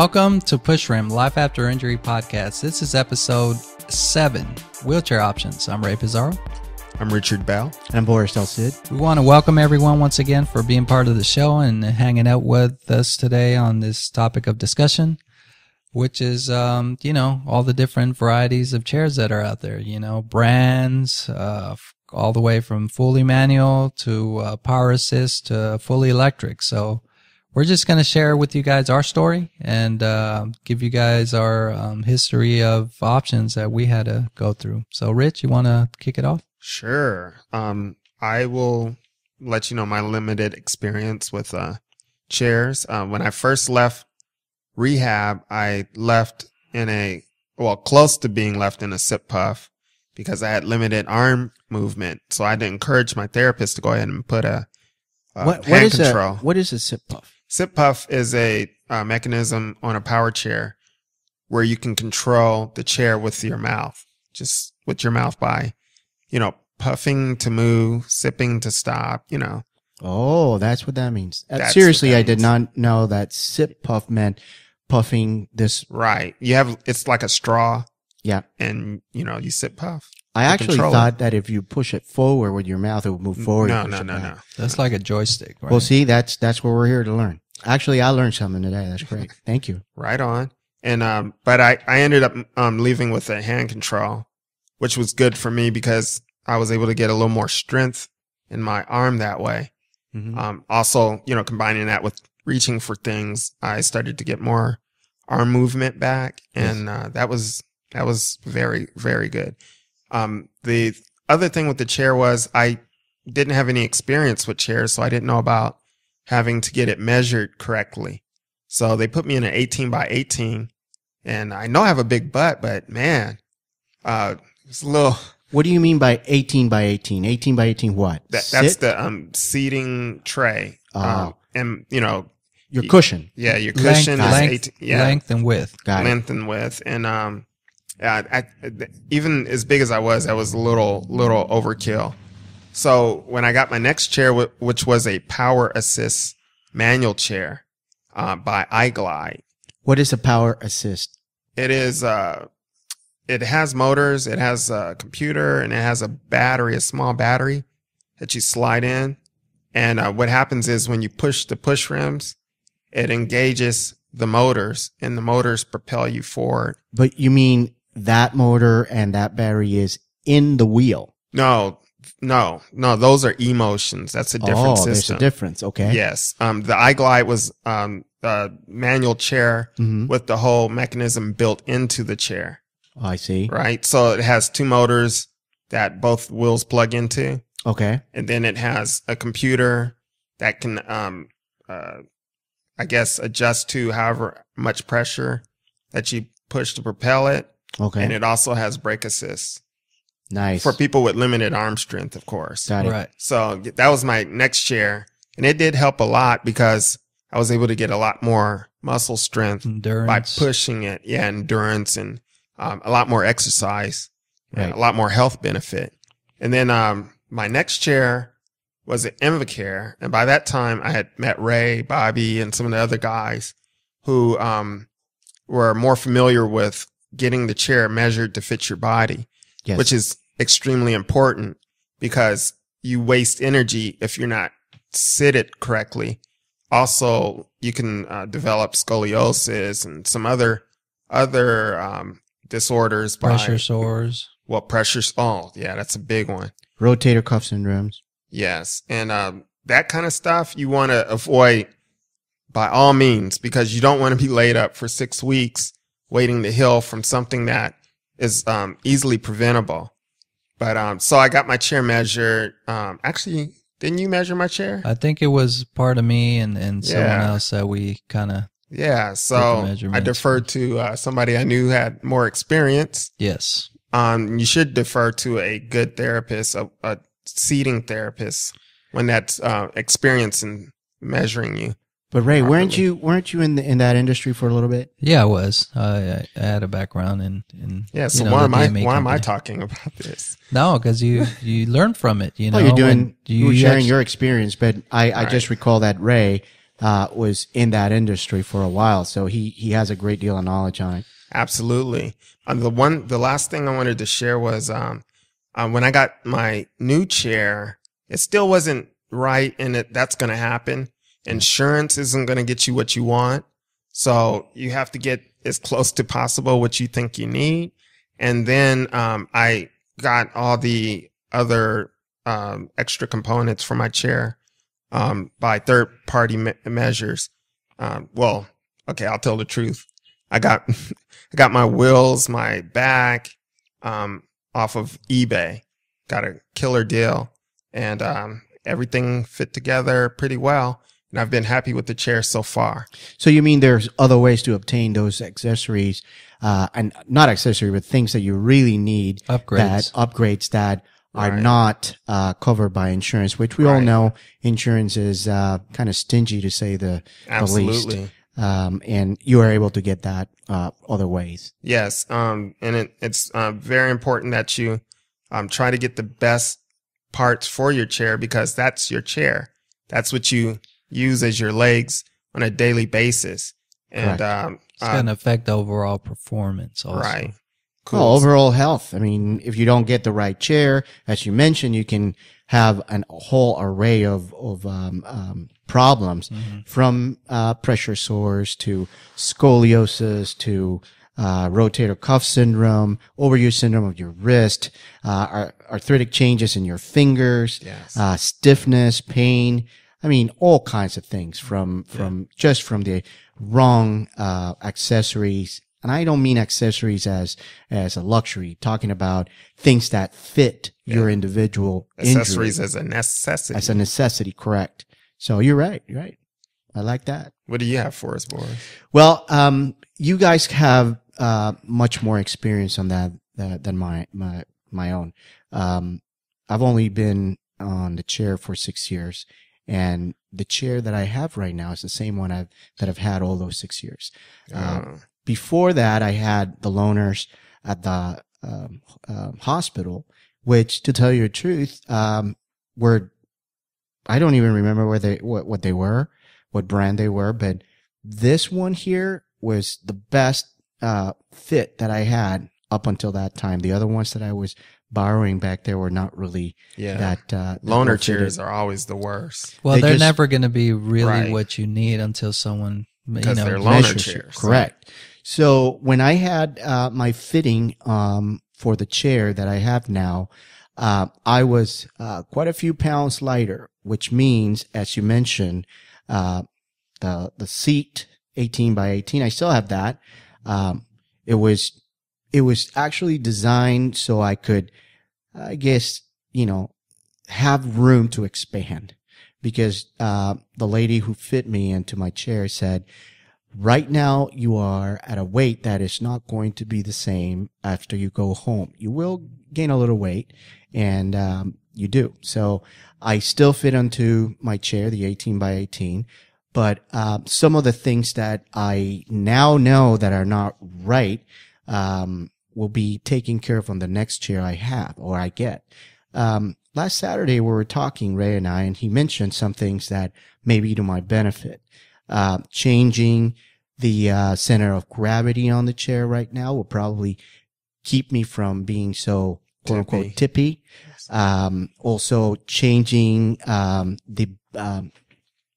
Welcome to Pushrim, Life After Injury podcast. This is episode 7, Wheelchair Options. I'm Ray Pizarro. I'm Richard Bell. And I'm Boris Del Cid. We want to welcome everyone once again for being part of the show and hanging out with us today on this topic of discussion, which is, all the different varieties of chairs that are out there, brands, all the way from fully manual to power assist to fully electric. So we're just going to share with you guys our story and give you guys our history of options that we had to go through. So, Rich, you want to kick it off? Sure. I will let you know my limited experience with chairs. When I first left rehab, I left in close to being left in a sit puff because I had limited arm movement. So I had to encourage my therapist to go ahead and put a hand control. What is a sit puff? Sit puff is a mechanism on a power chair where you can control the chair with your mouth, just with your mouth by, puffing to move, sipping to stop, Oh, that's what that means. Seriously, I did not know that sit puff meant puffing this. Right. It's like a straw. Yeah. And, you sit puff. I actually thought that if you push it forward with your mouth, it would move forward. No. That's like a joystick, right? Well, see, that's what we're here to learn. Actually, I learned something today. That's great. Thank you. Right on. And, but I ended up, leaving with a hand control, which was good for me because I was able to get a little more strength in my arm that way. Mm-hmm. Also, combining that with reaching for things, I started to get more arm movement back. And, that was very, very good. The other thing with the chair was I didn't have any experience with chairs, so I didn't know about having to get it measured correctly. So they put me in an 18 by 18, and I know I have a big butt, but man, it's a little. What do you mean by 18 by 18? 18 by 18 what? That's the seating tray. And your cushion. Yeah, your cushion is 18. Yeah, length and width. Length and width, and I even as big as I was a little overkill. So when I got my next chair, which was a power assist manual chair by iGlide. What is a power assist? It is it has motors, it has a computer, and it has a small battery that you slide in. And what happens is when you push the push rims, it engages the motors, and the motors propel you forward. But you mean that motor and that battery is in the wheel? No, those are emotions. That's a different system. There's a difference. Okay. Yes. The iGlide was a manual chair with the whole mechanism built into the chair. Oh, I see. Right. So it has two motors that both wheels plug into. Okay. And then it has a computer that can, adjust to however much pressure that you push to propel it. Okay. And it also has brake assist. Nice. For people with limited arm strength, of course. Got it. Right. So that was my next chair. And it did help a lot because I was able to get a lot more muscle strength Endurance. by pushing it. Yeah, endurance and a lot more exercise, and a lot more health benefit. And then my next chair was an Invacare. And by that time, I had met Ray, Bobby, and some of the other guys who were more familiar with getting the chair measured to fit your body, which is extremely important because you waste energy if you're not seated correctly. Also, you can develop scoliosis and some other disorders. Pressure sores. Well, pressures. Oh, yeah, that's a big one. Rotator cuff syndromes. Yes. And that kind of stuff you want to avoid by all means because you don't want to be laid up for 6 weeks waiting to heal from something that is easily preventable. But so I got my chair measured. Actually, didn't you measure my chair? I think it was part of me and someone else that we kind of. Yeah, so I deferred to somebody I knew had more experience. Yes. You should defer to a good therapist, a seating therapist, when that's experienced in measuring you. But Ray, weren't you in that industry for a little bit? Yeah, I was. I had a background in yeah. So why am I talking about this? No, because you learn from it. Well, you're sharing your experience. But I just recall that Ray was in that industry for a while. So he has a great deal of knowledge on it. Absolutely. The last thing I wanted to share was, when I got my new chair, it still wasn't right. And that's going to happen. Insurance isn't going to get you what you want. So you have to get as close to possible what you think you need. And then, I got all the other, extra components for my chair, by third party measures. Okay, I'll tell the truth. I got my wheels, my back, off of eBay. Got a killer deal, and everything fit together pretty well. And I've been happy with the chair so far. So you mean there's other ways to obtain those accessories, and not accessories, but things that you really need, upgrades that are not covered by insurance, which we all know insurance is kind of stingy, to say the least. And you are able to get that other ways. Yes, and it's very important that you try to get the best parts for your chair, because that's your chair. That's what you use as your legs on a daily basis. And it's going to affect overall performance also. Right. Cool. Well, overall health. I mean, if you don't get the right chair, as you mentioned, you can have a whole array of problems, from pressure sores to scoliosis to rotator cuff syndrome, overuse syndrome of your wrist, arthritic changes in your fingers, stiffness, pain. I mean, all kinds of things from the wrong accessories. And I don't mean accessories as a luxury, talking about things that fit your individual accessories injury. As a necessity. As a necessity, correct. So you're right. You're right. I like that. What do you have for us, Boris? Well, you guys have much more experience on that than my own. I've only been on the chair for 6 years, and the chair that I have right now is the same one that I've had all those 6 years. Before that, I had the loaners at the hospital, which, to tell you the truth, were, I don't even remember what they were, what brand they were, but this one here was the best fit that I had up until that time. The other ones that I was borrowing back there were not really that loaner chairs are always the worst. Well, they're never going to be really what you need until someone, because they're loaner chairs. Correct. So when I had my fitting for the chair that I have now, I was quite a few pounds lighter, which means, as you mentioned, the seat 18 by 18, I still have that. It was actually designed so I could, I guess, have room to expand, because the lady who fit me into my chair said, right now you are at a weight that is not going to be the same after you go home. You will gain a little weight, and you do. So I still fit onto my chair, the 18 by 18. But some of the things that I now know that are not right will be taken care of on the next chair I have or I get. Last Saturday, we were talking, Ray and I, and he mentioned some things that may be to my benefit. Changing the center of gravity on the chair right now will probably keep me from being so, quote unquote, tippy. Also changing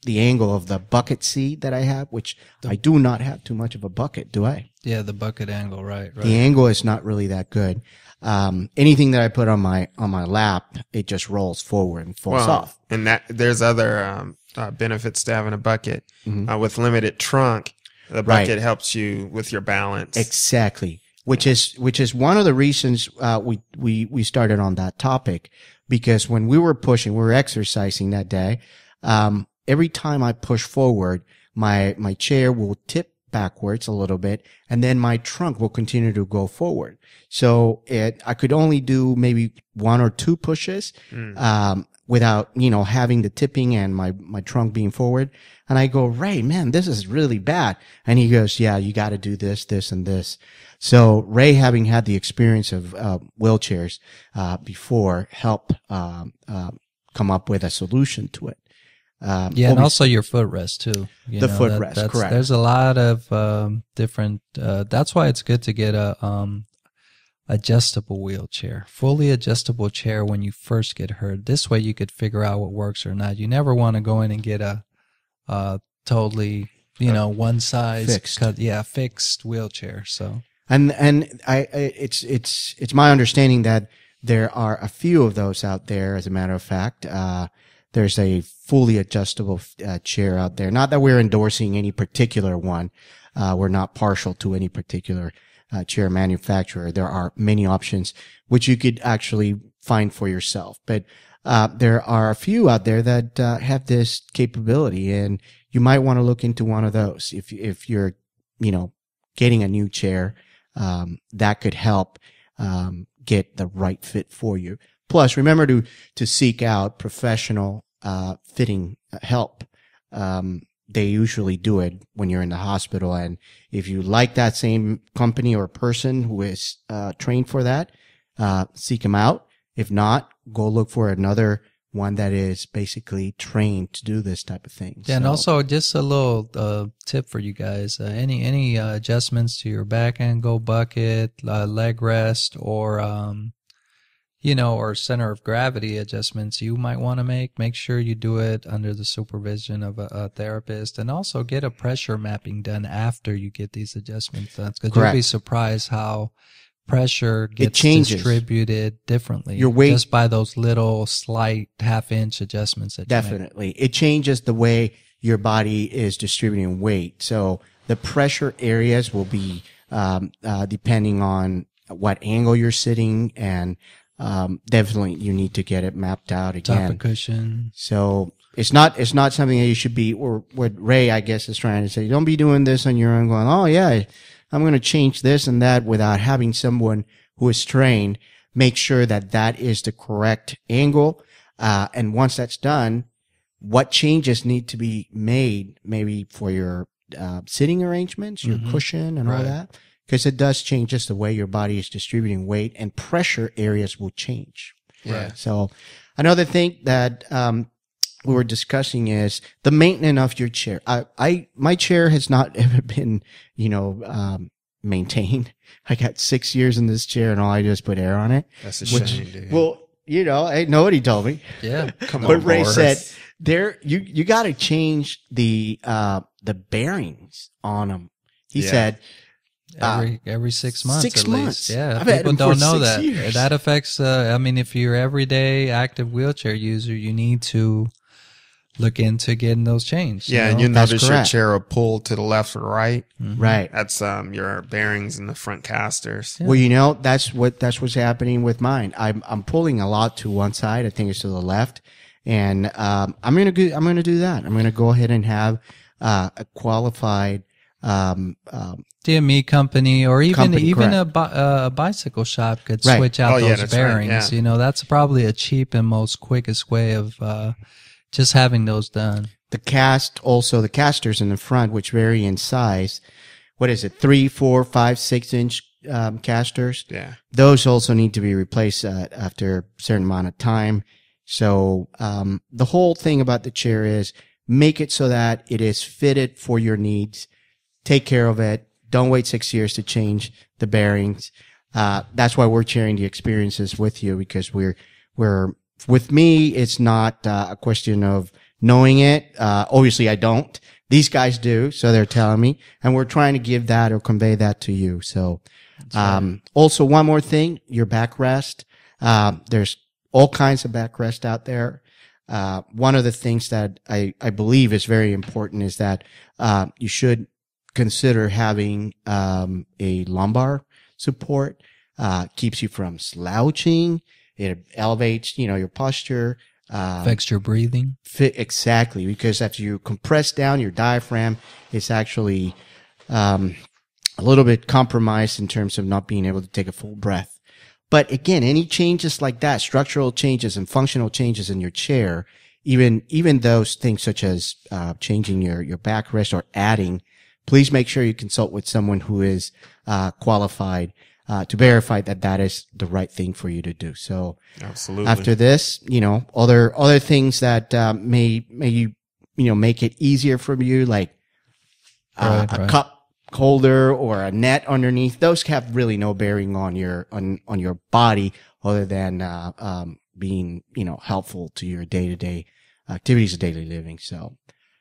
the angle of the bucket seat that I have, which I do not have too much of a bucket, do I? Yeah, the bucket angle, right. The angle is not really that good. Anything that I put on my lap, it just rolls forward and falls off. And there's other benefits to having a bucket. With limited trunk, the bucket helps you with your balance. Exactly. Which is one of the reasons we started on that topic, because when we were exercising that day, every time I push forward, my chair will tip backwards a little bit, and then my trunk will continue to go forward. So I could only do maybe 1 or 2 pushes, without, having the tipping and my trunk being forward. And I go, Ray, man, this is really bad. And he goes, yeah, you got to do this, this, and this. So Ray, having had the experience of wheelchairs before, helped come up with a solution to it. And also your footrest too. The footrest, correct. There's a lot of different. That's why it's good to get a adjustable wheelchair, fully adjustable chair when you first get hurt. This way you could figure out what works or not. You never want to go in and get a totally, one size fixed wheelchair. So and it's my understanding that there are a few of those out there. As a matter of fact, there's a fully adjustable chair out there. Not that we're endorsing any particular one. We're not partial to any particular chair manufacturer. There are many options which you could actually find for yourself. But there are a few out there that have this capability, and you might want to look into one of those. If you're, getting a new chair, that could help get the right fit for you. Plus, remember to seek out professional fitting help. They usually do it when you're in the hospital. And if you like that same company or person who is trained for that, seek them out. If not, go look for another one that is basically trained to do this type of thing. Yeah, and also just a little tip for you guys. Any adjustments to your back angle, bucket, leg rest, or or center of gravity adjustments you might want to make sure you do it under the supervision of a therapist, and also get a pressure mapping done after you get these adjustments done, because you'll be surprised how pressure gets distributed differently. Your weight, just by those little slight half-inch adjustments that definitely you make. It changes the way your body is distributing weight. So the pressure areas will be depending on what angle you're sitting, and definitely you need to get it mapped out again. Top of cushion. So it's not something that you should be, or what Ray, I guess, is trying to say. Don't be doing this on your own going, oh yeah, I'm going to change this and that, without having someone who is trained make sure that that is the correct angle. And once that's done, what changes need to be made, maybe for your sitting arrangements, your cushion and all that. Because it does change just the way your body is distributing weight, and pressure areas will change. Yeah. So another thing that we were discussing is the maintenance of your chair. My chair has not ever been, maintained. I got 6 years in this chair, and all I do is put air on it. That's a shame, dude. Well, nobody told me. Yeah. Come on, but Ray Boris. said you got to change the bearings on them. He said. Every 6 months, 6 at months. least. Yeah, I've had people them don't for know 6 that. years. That affects. If you're everyday active wheelchair user, you need to look into getting those changed. Yeah, and you notice your chair will pull to the left or right. Mm-hmm. Right. That's your bearings in the front casters. Yeah. Well, that's what's happening with mine. I'm pulling a lot to one side. I think it's to the left, and I'm gonna do that. I'm gonna go ahead and have a qualified DME company, or even a bicycle shop could switch out those bearings. Right, that's probably a cheap and most quickest way of just having those done. The casters in the front, which vary in size. What is it? 3, 4, 5, 6 inch casters. Yeah. Those also need to be replaced after a certain amount of time. So the whole thing about the chair is make it so that it is fitted for your needs. Take care of it. Don't wait 6 years to change the bearings. That's why we're sharing the experiences with you, because with me, it's not a question of knowing it. Obviously I don't. These guys do. So they're telling me, and we're trying to give that or convey that to you. So, also one more thing, your backrest. There's all kinds of backrest out there. One of the things that I believe is very important is that, you should consider having a lumbar support. Keeps you from slouching. It elevates, your posture. Affects your breathing. Exactly, because after you compress down your diaphragm, it's actually a little bit compromised in terms of not being able to take a full breath. But again, any changes like that, structural changes and functional changes in your chair, even those things such as changing your backrest or adding, please make sure you consult with someone who is qualified to verify that is the right thing for you to do. So absolutely. After this, other things that may make it easier for you, like a cup holder or a net underneath. Those have really no bearing on your body, other than being helpful to your day-to-day activities of daily living. So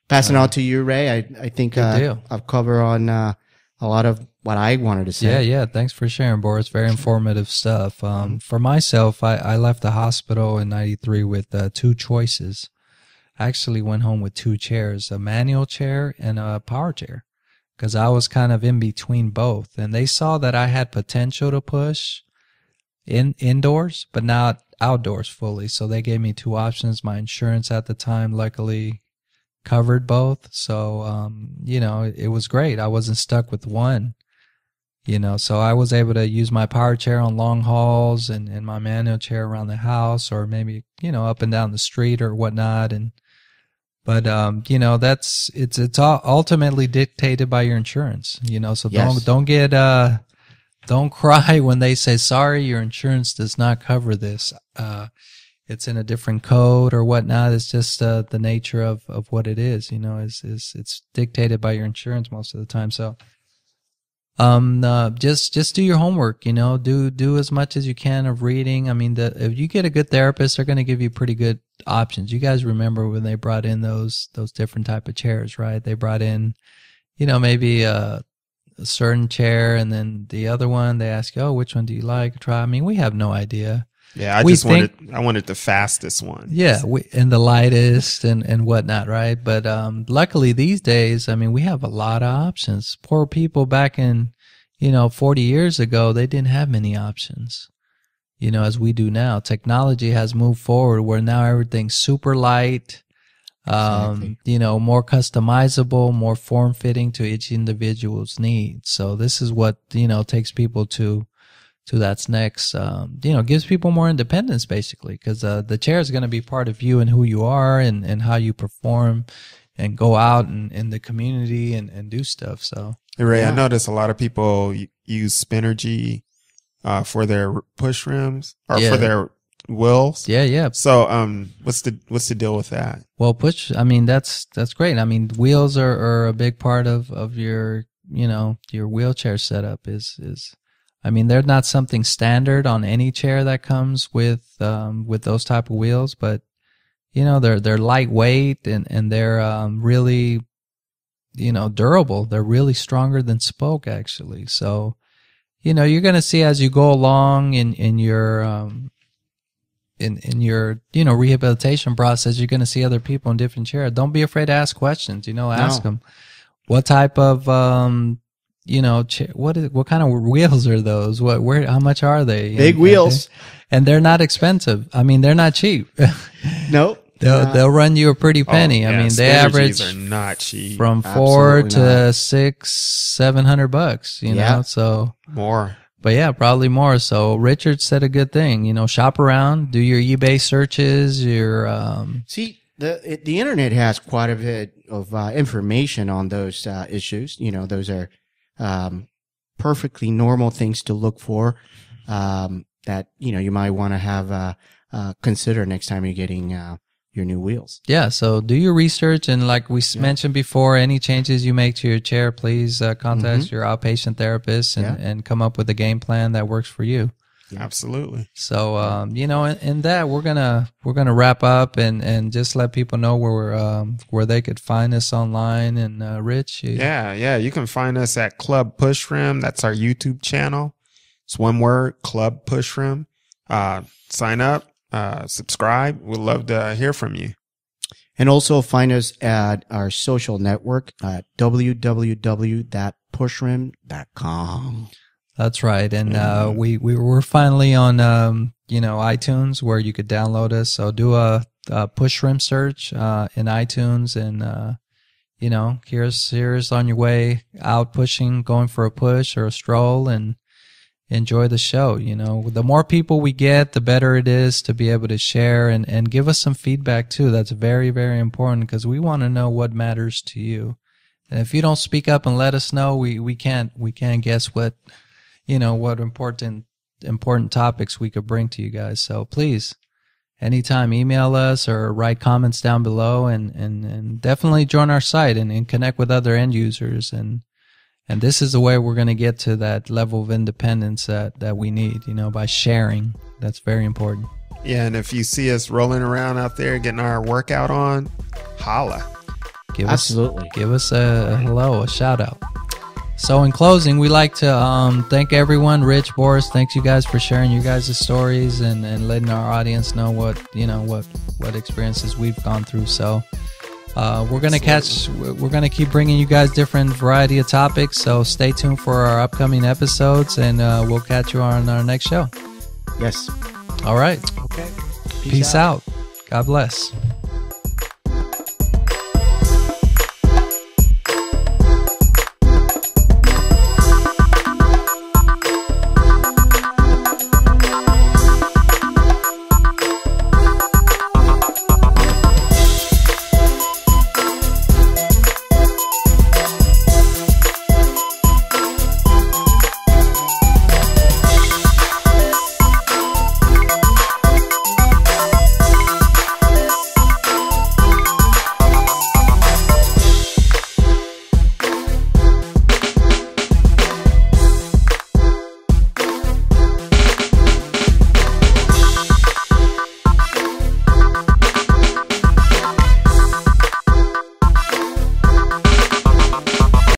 passing on to you, Ray. I think I've covered on a lot of what I wanted to say. Yeah. Thanks for sharing, Boris. Very informative stuff. For myself, I left the hospital in '93 with 2 choices. I actually went home with 2 chairs, a manual chair and a power chair, because I was kind of in between both. And they saw that I had potential to push indoors, but not outdoors fully. So they gave me 2 options. My insurance at the time, luckily, covered both. So, it was great. I wasn't stuck with one, so I was able to use my power chair on long hauls and my manual chair around the house, or maybe, up and down the street or whatnot. But it's all ultimately dictated by your insurance, so Yes. don't cry when they say, sorry, your insurance does not cover this. It's in a different code or whatnot. It's just the nature of what it is. It's dictated by your insurance most of the time. So, just do your homework. Do as much as you can of reading. I mean, if you get a good therapist, they're going to give you pretty good options. You guys remember when they brought in those different type of chairs, right? They brought in, maybe a certain chair, and then the other one, they ask you, oh, which one do you like? Try. I mean, we have no idea. Yeah, I wanted the fastest one. Yeah, and the lightest and whatnot, right? But luckily these days, I mean, we have a lot of options. Poor people back in, 40 years ago, they didn't have many options, as we do now. Technology has moved forward where now everything's super light, Exactly. More customizable, more form-fitting to each individual's needs. So this is what, takes people to that's next, gives people more independence, basically, because the chair is going to be part of you and who you are and how you perform and go out in the community and do stuff. So, Hey, Ray, Yeah. I notice a lot of people use Spinergy for their push rims or Yeah. for their wheels. yeah. So, what's the deal with that? Well, I mean, that's great. I mean, wheels are a big part of your, your wheelchair setup is. I mean, they're not something standard on any chair that comes with those type of wheels, but they're lightweight and they're really durable. They're really stronger than spoke, actually. So you're gonna see as you go along in your rehabilitation process, you're gonna see other people in different chairs. Don't be afraid to ask questions. Ask them what type of what kind of wheels are those? How much are they? Big wheels. And they're not expensive. I mean, they're not cheap. Nope. They'll run you a pretty penny. Oh, I yeah, mean, they Spinergies average are not cheap. from Absolutely $400 to not. $600-700, Yeah. So, More. but yeah, probably more. So Richard said a good thing, shop around, do your eBay searches, See, the internet has quite a bit of information on those issues. Those are perfectly normal things to look for that you might want to have consider next time you're getting your new wheels. yeah, so do your research, and like we mentioned before, any changes you make to your chair, please contact your outpatient therapist and come up with a game plan that works for you. Absolutely. So, in that we're gonna wrap up and just let people know where they could find us online. And Rich, Yeah. You can find us at Club Pushrim. That's our YouTube channel. It's one word, Club Pushrim. Sign up, subscribe. We'd love to hear from you. And also find us at our social network at www.pushrim.com. That's right, and we're finally on iTunes where you could download us. So do a pushrim search in iTunes, and here's on your way out pushing, going for a push or a stroll, and enjoy the show. The more people we get, the better it is to be able to share and give us some feedback too. That's very, very important, because we want to know what matters to you. And if you don't speak up and let us know, we can't guess what important topics we could bring to you guys. So please, anytime, email us or write comments down below, and definitely join our site and connect with other end users. And this is the way we're going to get to that level of independence that we need, by sharing. That's very important. Yeah, and if you see us rolling around out there getting our workout on, holla. Absolutely. Give us a hello, a shout out. So in closing, we like to thank everyone. Rich, Boris, thanks you guys for sharing your guys' stories and letting our audience know what experiences we've gone through. So we're gonna keep bringing you guys different variety of topics. So stay tuned for our upcoming episodes, and we'll catch you on our next show. Yes. All right. Okay. Peace out. God bless.